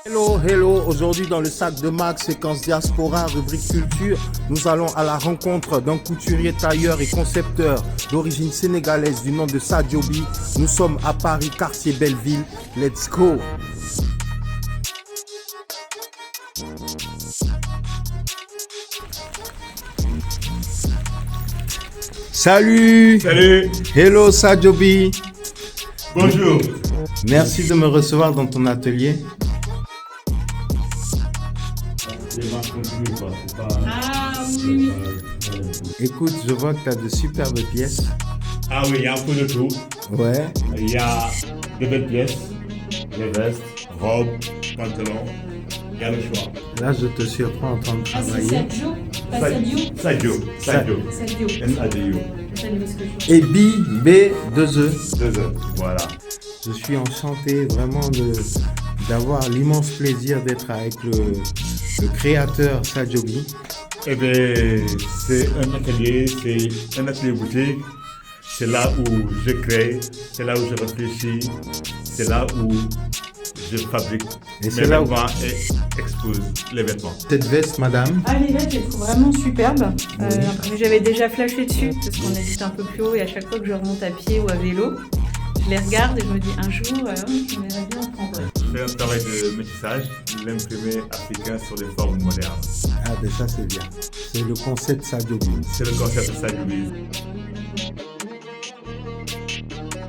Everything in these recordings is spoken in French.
Hello, hello, aujourd'hui dans le sac de Max, séquence diaspora, rubrique culture, nous allons à la rencontre d'un couturier, tailleur et concepteur d'origine sénégalaise du nom de Sadiobi. Nous sommes à Paris, quartier Belleville. Let's go! Salut! Salut! Hello Sadiobi! Bonjour! Merci de me recevoir dans ton atelier. Ah oui. Écoute, je vois que tu as de superbes pièces. Ah oui, il y a un peu de tout. Ouais. Il y a de belles pièces, des vestes, robes, pantalons. Il y a le choix. Là, je te surprends en train de Ah, c'est travailler. Sadio, pas Sadio. Sadio. Sadio. S-A-D-I-O. Et B2E. 2 heures. Voilà. Je suis enchanté vraiment d'avoir l'immense plaisir d'être avec le créateur Sadiobi. Eh bien, c'est un atelier boutique. C'est là où je crée, c'est là où je réfléchis, c'est là où je fabrique Et mes c'est là où- vêtements et expose les vêtements. Cette veste, madame, Ah, les vestes, elles sont vraiment superbes. J'avais déjà flashé dessus parce qu'on habite un peu plus haut et à chaque fois que je remonte à pied ou à vélo, je les regarde et je me dis un jour, j'aimerais bien en prendre. Je fais un travail de métissage, l'imprimé africain sur des formes modernes. ah ben ça c'est bien. C'est le concept Sadiobi. C'est le concept de Sadiobi.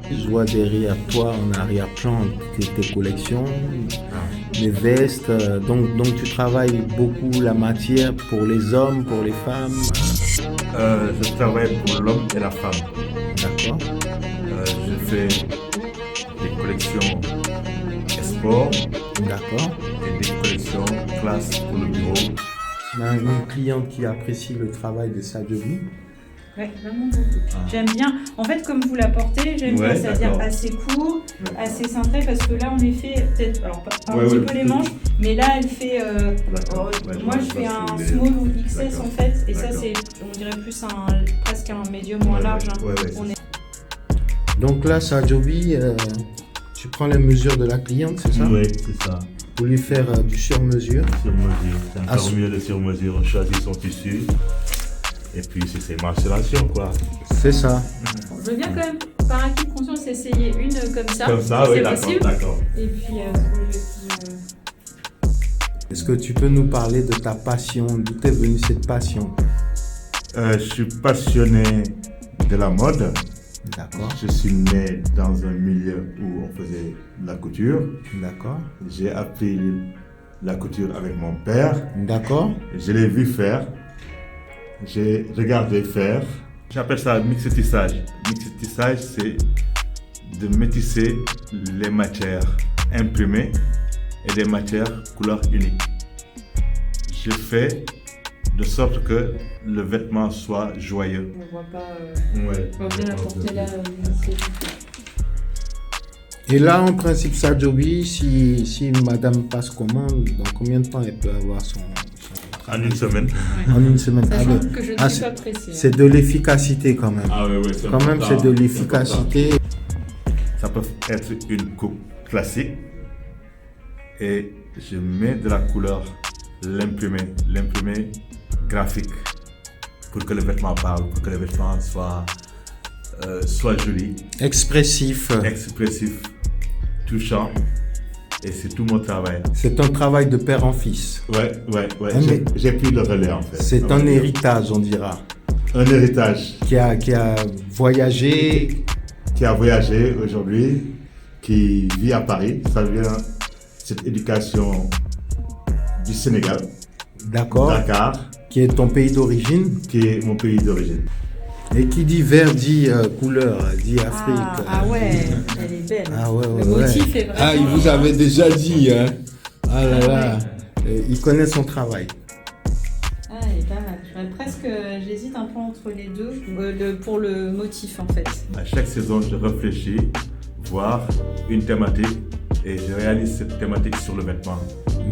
Je vois derrière toi en arrière-plan tes collections, les vestes. Donc tu travailles beaucoup la matière pour les hommes, pour les femmes. Je travaille pour l'homme et la femme. D'accord. Je fais des collections sport D'accord. et des collections classe pour le bureau. On a une cliente qui apprécie le travail de Sadiobi. Ouais, vraiment beaucoup. J'aime bien. En fait, comme vous la portez, j'aime Ouais, bien, c'est-à-dire d'accord. assez court, assez cintré, parce que là, en effet, peut-être, alors pas un Ouais, petit ouais, peu les manches, mais là, elle fait. Moi, je fais un small ou XS D'accord. en fait, et ça, D'accord. c'est, on dirait plus presque un médium ou un large. Hein. Ouais, ouais, On est- Donc là, Sadiobi, tu prends les mesures de la cliente, c'est ça? Oui, c'est ça. Pour lui faire du sur-mesure. Sur-mesure. C'est un Ah, formule de sur-mesure. On choisit son tissu. Et puis, c'est mensuration, quoi. C'est ça. Je veux bien quand même, par acquis de conscience, essayer une comme ça. Comme ça, si oui, c'est d'accord, possible. d'accord. Et puis, Est-ce que tu peux nous parler de ta passion? D'où est venue cette passion? Je suis passionné de la mode. D'accord. Je suis né dans un milieu où on faisait de la couture. D'accord. J'ai appris la couture avec mon père. D'accord. Je l'ai vu faire. J'ai regardé faire. J'appelle ça mixetissage. Mixetissage, c'est de métisser les matières imprimées et des matières couleurs uniques. Je fais de sorte que le vêtement soit joyeux. on voit pas. Ouais. On va bien la porter là. Et là, en principe, Sadiobi, si madame passe commande, dans combien de temps elle peut avoir son En une semaine. En une semaine. Ah, Sachant ben, que je ne ah, suis pas pressée. c'est de l'efficacité quand même. Ah oui, oui, Quand même, c'est de l'efficacité. Ça peut être une coupe classique et je mets de la couleur, l'imprimé graphique pour que le vêtement parle, pour que le vêtement soit joli, Expressif. expressif, touchant. Et c'est tout mon travail. C'est un travail de père en fils. Ouais. Ah, mais- J'ai pris le relais en fait. C'est un héritage, on dira. Un héritage Qui a voyagé. qui a voyagé aujourd'hui, qui vit à Paris. Ça vient, cette éducation du Sénégal, D'accord. Dakar, Qui est ton pays d'origine. qui est mon pays d'origine. Et qui dit vert dit couleur, dit Afrique. Ah ouais, elle est belle. Ah ouais, ouais, Le ouais. motif est vraiment. Ah, il vous avait déjà dit, hein. Ah là Ah là. Il connaît son travail. Ah, elle est pas mal. J'hésite un peu entre les deux pour le motif en fait. À chaque saison, je réfléchis, voir une thématique et je réalise cette thématique sur le vêtement.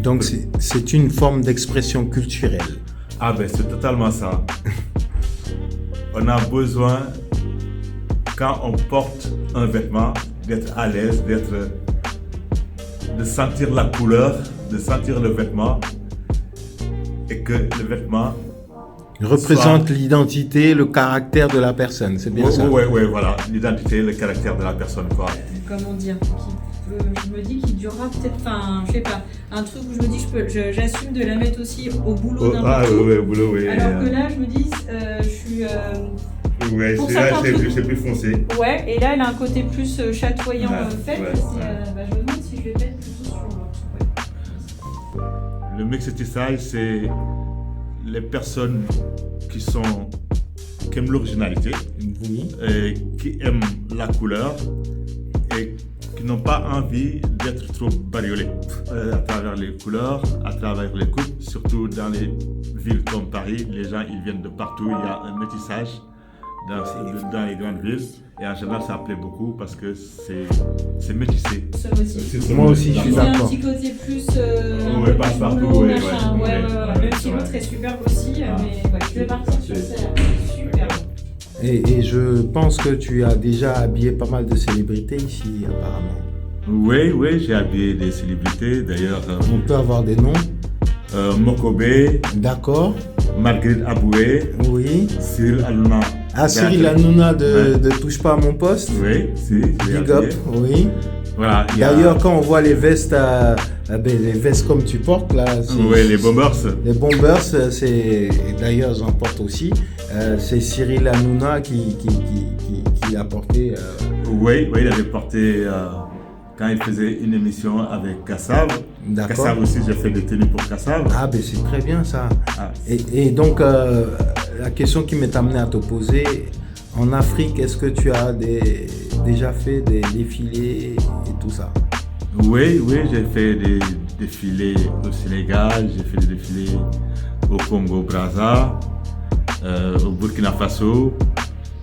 Donc c'est une forme d'expression culturelle. Ah ben c'est totalement ça. On a besoin, quand on porte un vêtement, d'être à l'aise, de sentir la couleur de sentir le vêtement et que le vêtement représente l'identité, le caractère de la personne, c'est bien ça? Oui, voilà, l'identité, le caractère de la personne, quoi. Comment dire, je me dis qu'il durera peut-être, enfin, je sais pas, un truc où je me dis j'assume de la mettre aussi au boulot n'importe où. Oui, au boulot, oui. Alors que là, je me dis, je suis... Ouais, c'est plus foncé. Ouais, et là, elle a un côté plus chatoyant fait. Ouais, je me demande si je vais mettre plutôt sur l'autre. Ouais. Le mixed style, c'est les personnes qui aiment l'originalité, Oui. et qui aiment la couleur et qui n'ont pas envie d'être trop bariolés à travers les couleurs, à travers les coupes, surtout dans les villes comme Paris. Les gens ils viennent de partout, il y a un métissage dans les grandes villes et en général ça plaît beaucoup parce que c'est métissé. Moi aussi je suis Il y a un d'accord. petit côté plus passe-partout, boulot, ouais, machin. ouais. Même si l'autre est superbe aussi, mais ouais, je vais partir sur celle-là. Super. Et je pense que tu as déjà habillé pas mal de célébrités ici, apparemment. Oui, j'ai habillé des célébrités. D'ailleurs, On peut avoir des noms? Mokobé, D'accord. Marguerite Aboué, Oui. Cyril Hanouna. Ah, Cyril Hanouna de Touche pas à mon poste. Oui, si. j'ai Big up, habillé. oui. Voilà, il y a- D'ailleurs, quand on voit les vestes, les vestes comme tu portes là, Oui, les bombers. les bombers, et d'ailleurs j'en porte aussi. C'est Cyril Hanouna qui l'a porté. Oui, il avait porté quand il faisait une émission avec Kassav. D'accord. Kassav aussi, j'ai fait des tenues pour Kassav. Ah, ben c'est très bien ça. Ah. Et donc, la question qui m'est amenée à te poser, en Afrique, est-ce que tu as déjà fait des défilés et tout ça? Oui, j'ai fait des défilés au Sénégal, j'ai fait des défilés au Congo-Brazza, au Burkina Faso.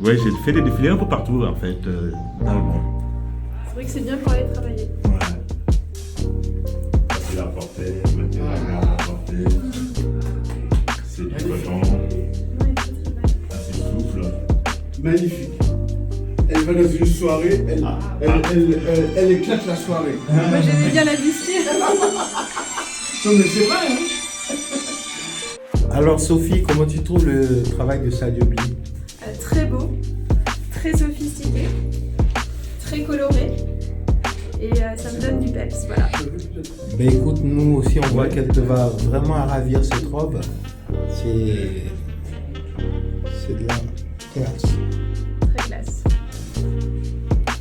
Oui, j'ai fait des défilés un peu partout en fait, dans le monde. C'est vrai que c'est bien pour aller travailler. Ouais. Facile à porter, agréable à porter. C'est du coton, assez souple. Magnifique. Elle va dans une soirée, elle éclate la soirée. Moi, j'aimais bien la bisquer. Non mais c'est vrai, hein. Alors Sophie, comment tu trouves le travail de Sadio Bi? Très beau, très sophistiqué, très coloré. Et ça me donne du peps, voilà. Ben écoute, nous aussi on voit qu'elle te va vraiment ravir cette robe. C'est de la classe. Très classe.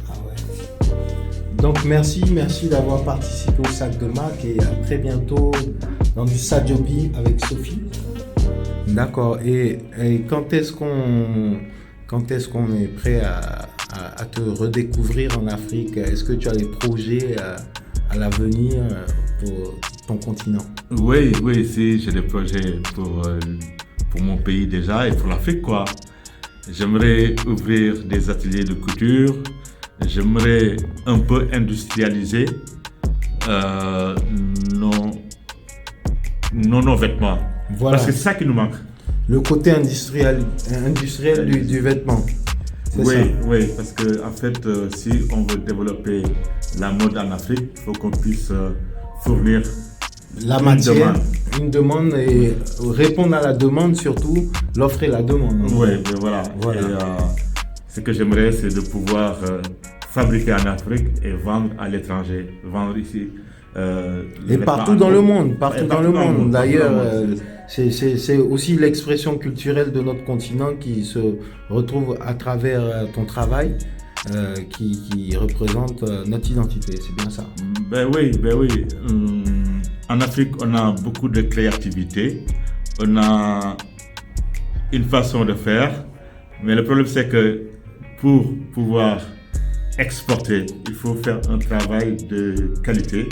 Ah ouais. Donc merci d'avoir participé au Sac de Mac et à très bientôt dans du Sadio Bi avec Sophie. D'accord. Et quand est-ce qu'on est prêt à te redécouvrir en Afrique? Est-ce que tu as des projets à l'avenir pour ton continent? Oui, si, j'ai des projets pour mon pays déjà et pour l'Afrique, quoi. J'aimerais ouvrir des ateliers de couture, j'aimerais un peu industrialiser nos vêtements. Voilà. Parce que c'est ça qui nous manque. Le côté industriel du vêtement. C'est ça. Oui, parce que en fait, si on veut développer la mode en Afrique, il faut qu'on puisse fournir La une matière, demande. une demande et répondre à la demande surtout, l'offre et la demande. Oui, voilà. Voilà. Et, ce que j'aimerais, c'est de pouvoir fabriquer en Afrique et vendre à l'étranger, vendre ici. Et partout dans le monde, partout dans le monde. D'ailleurs, c'est aussi l'expression culturelle de notre continent qui se retrouve à travers ton travail, qui représente notre identité. C'est bien ça. Ben oui. En Afrique, on a beaucoup de créativité, on a une façon de faire, mais le problème c'est que pour pouvoir exporter, il faut faire un travail de qualité,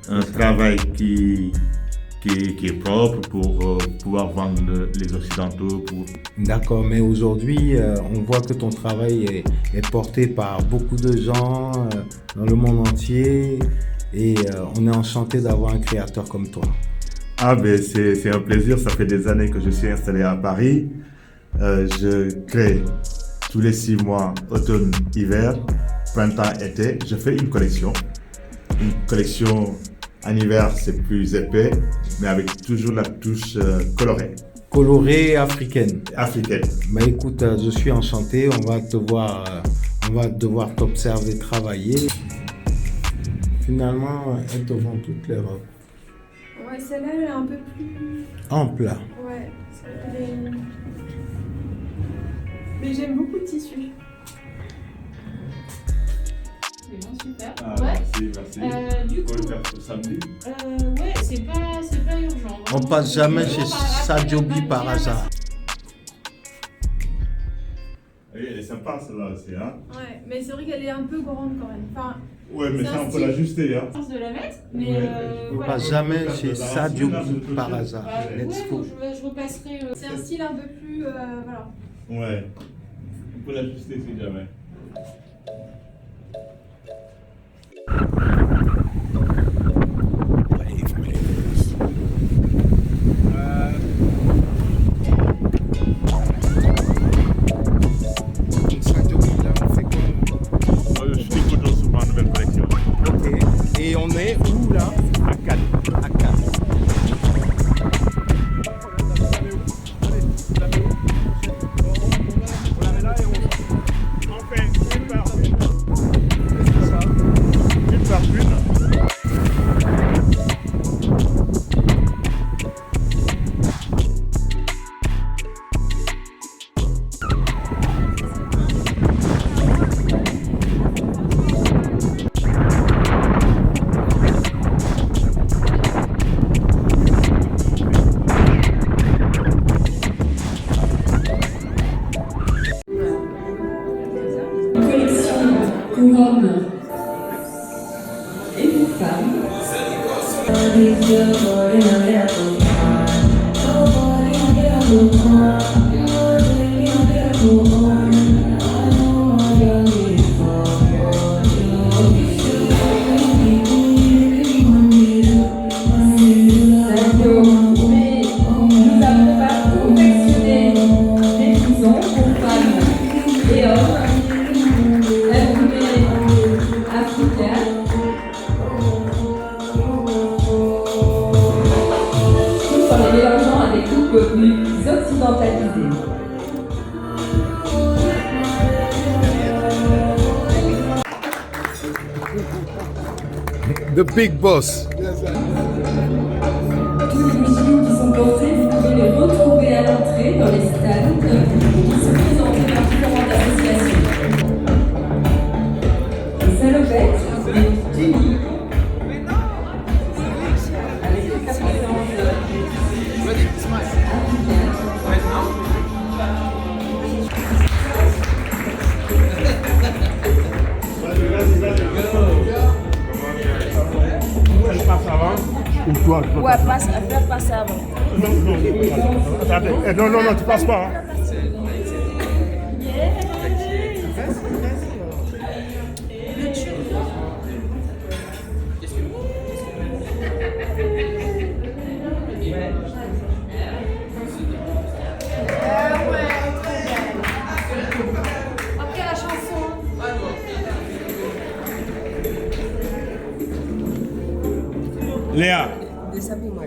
un travail qui est propre pour pouvoir vendre les Occidentaux. D'accord, mais aujourd'hui, on voit que ton travail est porté par beaucoup de gens dans le monde entier et on est enchanté d'avoir un créateur comme toi. Ah ben c'est un plaisir, ça fait des années que je suis installé à Paris. Je crée tous les 6 mois, automne, hiver, printemps, été. Je fais une collection En hiver, c'est plus épais, mais avec toujours la touche colorée. Colorée africaine. Africaine. Mais écoute, je suis enchanté. On va devoir t'observer travailler. Finalement, elles te vont toutes les robes. Ouais, celle-là, elle est un peu plus... Ample. Ouais, elle est... Mais j'aime beaucoup le tissu. C'est bon, super. Ah, Ouais. merci. Du coup, le faire pour samedi. ouais, c'est pas urgent. On passe jamais chez Sadiobi par hasard. Oui, elle est sympa celle-là aussi, hein. Ouais, mais c'est vrai qu'elle est un peu grande quand même. Enfin, Ouais, mais c'est ça un on peut style. l'ajuster, hein. Chance de la mettre, mais Ouais, On voilà. passe jamais chez Sadiobi par hasard. Let's Ouais, go. je repasserai. c'est un style un peu plus... voilà. Ouais. On peut l'ajuster si jamais. Je suis content sur ma nouvelle collection. Ok. Et on est où là? À Cannes. À Cannes. On fait une par une. Une par une. Collection pour hommes et pour femmes. Mais nous avons pas confectionné des prisons pour femmes et hommes. Imprimé africain. Tout en les mélangeant à des coupes plus occidentalisées. The Big Boss. Tous les bijoux qui sont portés, vous pouvez les retrouver à l'entrée dans les stands qui sont présentés par différentes associations. Les salopettes, les tuniques, avec les capuchons africains. Elle passe avant. Ou toi, tu Ouais, faire passer avant. non, tu passes pas. Hein. Après la chanson... Léa. Déshabille-moi.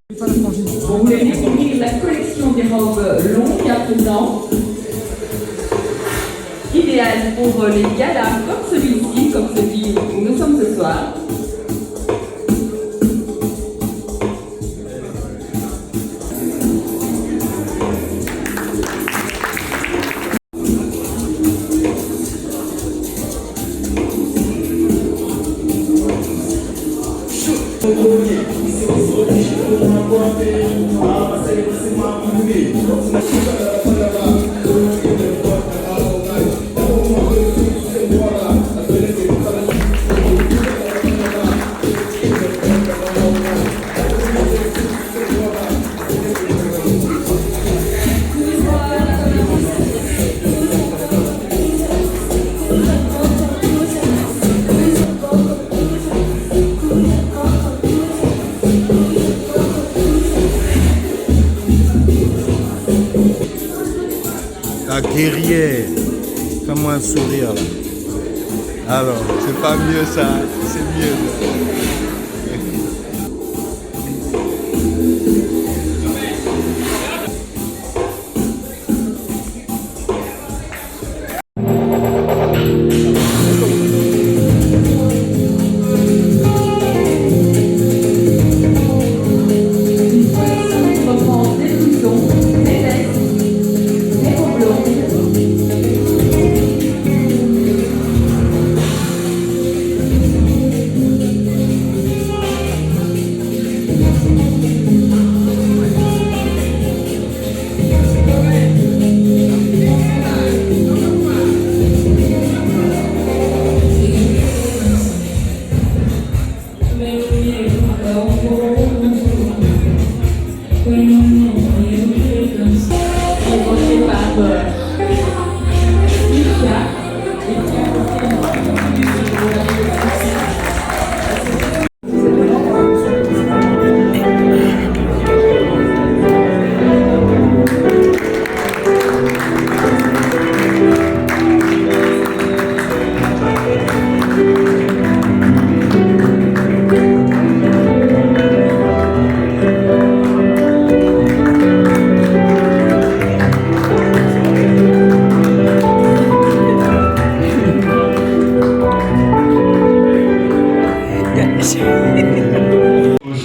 Vous voulez découvrir la collection des robes longues à présent, idéale pour les galas comme celui-ci, comme celui où nous sommes ce soir. La guerrière. Fais-moi un sourire là. Alors, c'est pas mieux ça, c'est mieux. Reprend des boutons, des vestes, des hauts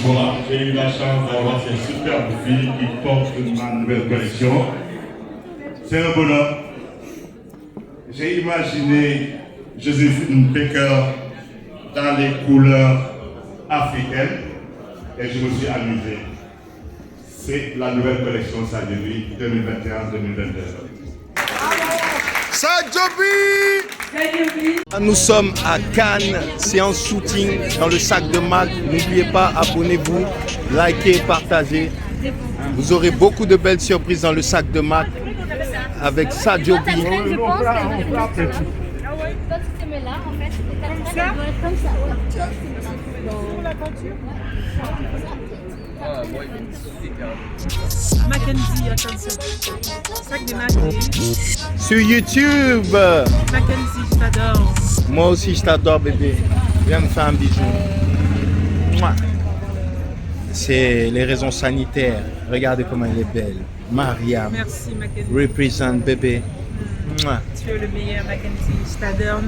Voilà, j'ai eu la chance d'avoir cette superbe fille qui porte ma nouvelle collection. C'est un bonheur. J'ai imaginé Joséphine Baker dans les couleurs africaines et je me suis amusé. C'est la nouvelle collection Sadio B 2021-2022. Nous sommes à Cannes, séance shooting dans le sac de Mac. N'oubliez pas, abonnez-vous, likez, partagez. Vous aurez beaucoup de belles surprises dans le sac de Mac avec Sadio B. Je pense que toi tu te mets là en fait, et ta traîne elle doit être comme ça. Dans la peinture. Mackenzie, attention. Sac de Mackenzie. Sur YouTube. Mackenzie, je t'adore. Moi aussi, je t'adore, bébé. Viens me faire un bisou. Mouah. C'est les raisons sanitaires. Regardez comment elle est belle. Mariam. Merci, Mackenzie. Represent, bébé. Mouah. Tu es le meilleur, Mackenzie. Je t'adore.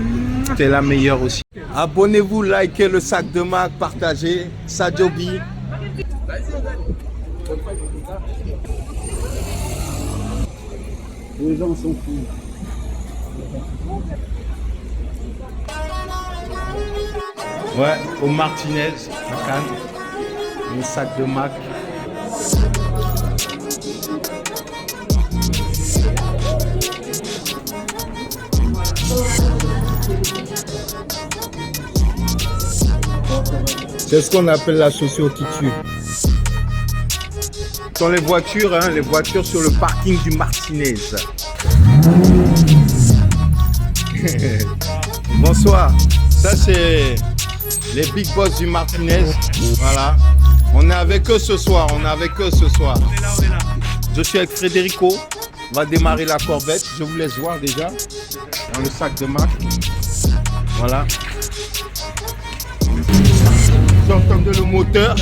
T'es la meilleure aussi. Abonnez-vous, likez le sac de Mac, partagez. Sadio B. Les gens sont fous. Ouais, au Martinez, à Cannes. Le sac de Mac. C'est ce qu'on appelle la chaussure qui tue. Ce sont les voitures sur le parking du Martinez. Bonsoir, ça c'est les big boss du Martinez. Voilà, on est avec eux ce soir, On est là. Je suis avec Frédérico, on va démarrer la Corvette, je vous laisse voir déjà dans le sac de Mac. Voilà. Vous entendez le moteur,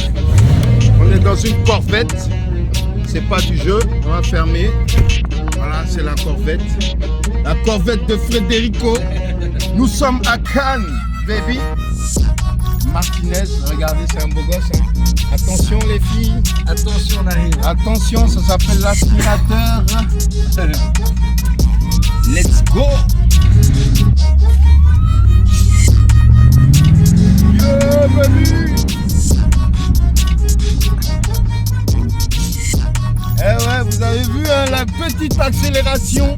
on est dans une Corvette, c'est pas du jeu, on va fermer. Voilà, c'est la Corvette de Frédérico. Nous sommes à Cannes, baby. Martinez, regardez, c'est un beau gosse. Hein. Attention les filles. Attention, on arrive. Attention, ça s'appelle l'aspirateur. Let's go. Bienvenue. Eh ouais, vous avez vu hein, la petite accélération.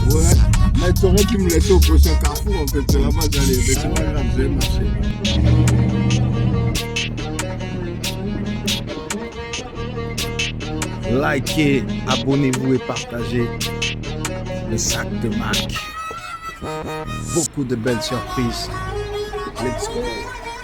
Ouais, mais tu aurais pu me laisser au prochain carrefour en fait, c'est là-bas j'allais, mais c'est pas grave, je vais marcher. Likez, abonnez-vous et partagez le sac de Mac. beaucoup de belles surprises. Let's go!